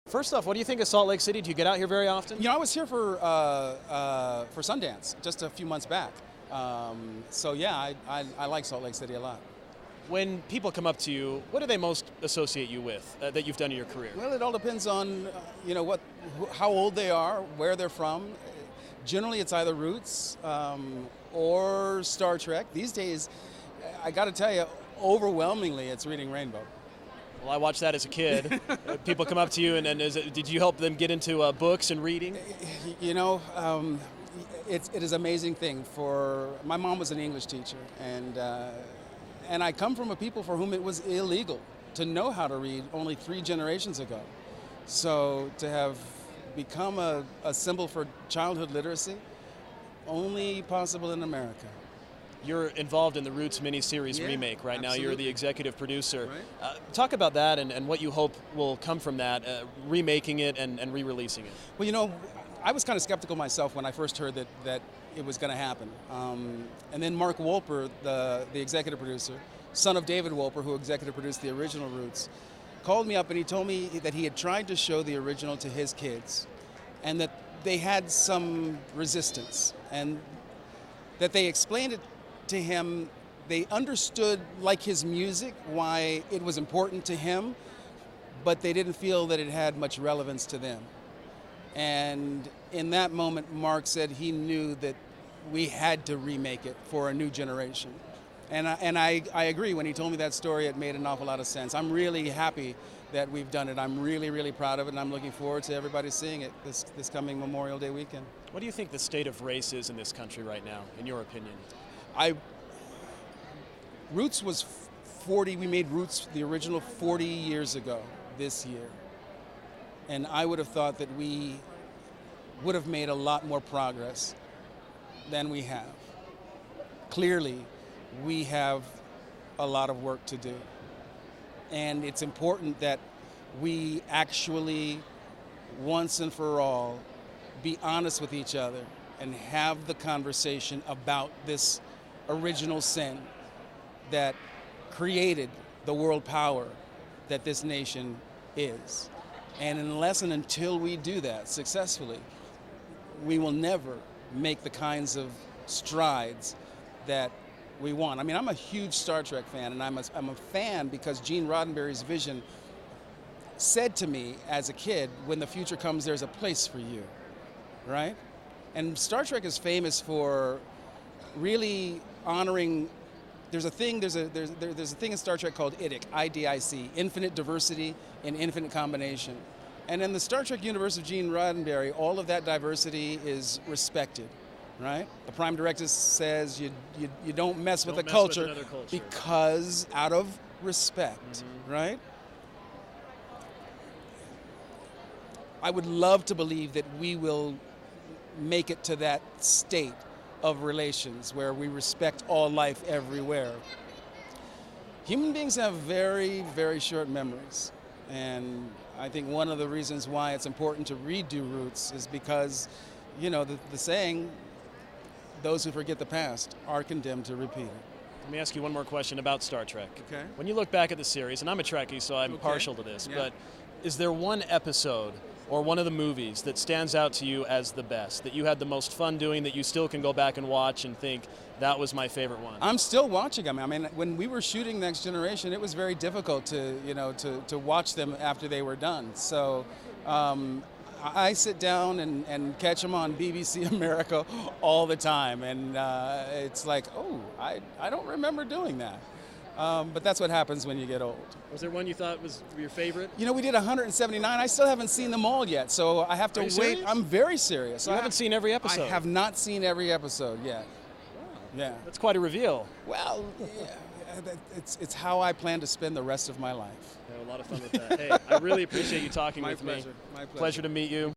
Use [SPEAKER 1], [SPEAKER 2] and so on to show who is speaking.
[SPEAKER 1] First off, what do you think of Salt Lake City? Do you get out here very often?
[SPEAKER 2] You know, I was here for Sundance just a few months back. So yeah, I like Salt Lake City a lot.
[SPEAKER 1] When people come up to you, what do they most associate you with that you've done in your career?
[SPEAKER 2] Well, it all depends on how old they are, where they're from. Generally, it's either Roots or Star Trek. These days, I got to tell you, overwhelmingly, it's Reading Rainbow.
[SPEAKER 1] Well, I watched that as a kid. People come up to you, and did you help them get into books and reading?
[SPEAKER 2] You know, it is an amazing thing. My mom was an English teacher, and I come from a people for whom it was illegal to know how to read only 3 generations ago. So to have become a symbol for childhood literacy, only possible in America.
[SPEAKER 1] You're involved in the Roots miniseries remake right now.
[SPEAKER 2] Absolutely.
[SPEAKER 1] You're the executive producer.
[SPEAKER 2] Right.
[SPEAKER 1] Talk about that and what you hope will come from that, remaking it and re-releasing it.
[SPEAKER 2] Well, you know, I was kind of skeptical myself when I first heard that it was going to happen. And then Mark Wolper, the executive producer, son of David Wolper, who executive produced the original Roots, called me up and he told me that he had tried to show the original to his kids and that they had some resistance and that they explained it to him. They understood, like his music, why it was important to him, but they didn't feel that it had much relevance to them. And in that moment, Mark said he knew that we had to remake it for a new generation. And I agree. When he told me that story, it made an awful lot of sense. I'm really happy that we've done it. I'm really, really proud of it, and I'm looking forward to everybody seeing it this coming Memorial Day weekend.
[SPEAKER 1] What do you think the state of race is in this country right now, in your opinion?
[SPEAKER 2] Roots was 40, we made Roots, the original, 40 years ago this year. And I would have thought that we would have made a lot more progress than we have. Clearly, we have a lot of work to do. And it's important that we actually, once and for all, be honest with each other and have the conversation about this original sin that created the world power that this nation is. And unless and until we do that successfully, we will never make the kinds of strides that we want. I mean, I'm a huge Star Trek fan, and I'm a fan because Gene Roddenberry's vision said to me as a kid, when the future comes, there's a place for you, right? And Star Trek is famous for really honoring. There's a thing in Star Trek called IDIC, IDIC, infinite diversity in infinite combination. And in the Star Trek universe of Gene Roddenberry, all of that diversity is respected, right? The Prime Directive says you don't mess with the culture, because out of respect, right? I would love to believe that we will make it to that state of relations where we respect all life everywhere. Human beings have very, very short memories. And I think one of the reasons why it's important to redo Roots is because, you know, the saying, those who forget the past are condemned to repeat it.
[SPEAKER 1] Let me ask you one more question about Star Trek.
[SPEAKER 2] Okay.
[SPEAKER 1] When you look back at the series, and I'm a Trekkie, so I'm partial to this, but is there one episode or one of the movies that stands out to you as the best, that you had the most fun doing, that you still can go back and watch and think, that was my favorite one? I'm
[SPEAKER 2] still watching them. I mean, when we were shooting Next Generation, it was very difficult to watch them after they were done. So I sit down and catch them on BBC America all the time. And it's like, oh, I don't remember doing that. But that's what happens when you get old.
[SPEAKER 1] Was there one you thought was your favorite?
[SPEAKER 2] You know, we did 179. I still haven't seen them all yet, so I have to wait.
[SPEAKER 1] Serious?
[SPEAKER 2] I'm very serious.
[SPEAKER 1] You haven't seen every episode?
[SPEAKER 2] I have not seen every episode yet.
[SPEAKER 1] Wow.
[SPEAKER 2] Yeah.
[SPEAKER 1] That's quite a reveal.
[SPEAKER 2] Well, yeah, it's how I plan to spend the rest of my life.
[SPEAKER 1] I had a lot of fun with that. Hey, I really appreciate you talking with me.
[SPEAKER 2] My pleasure.
[SPEAKER 1] Pleasure to meet you.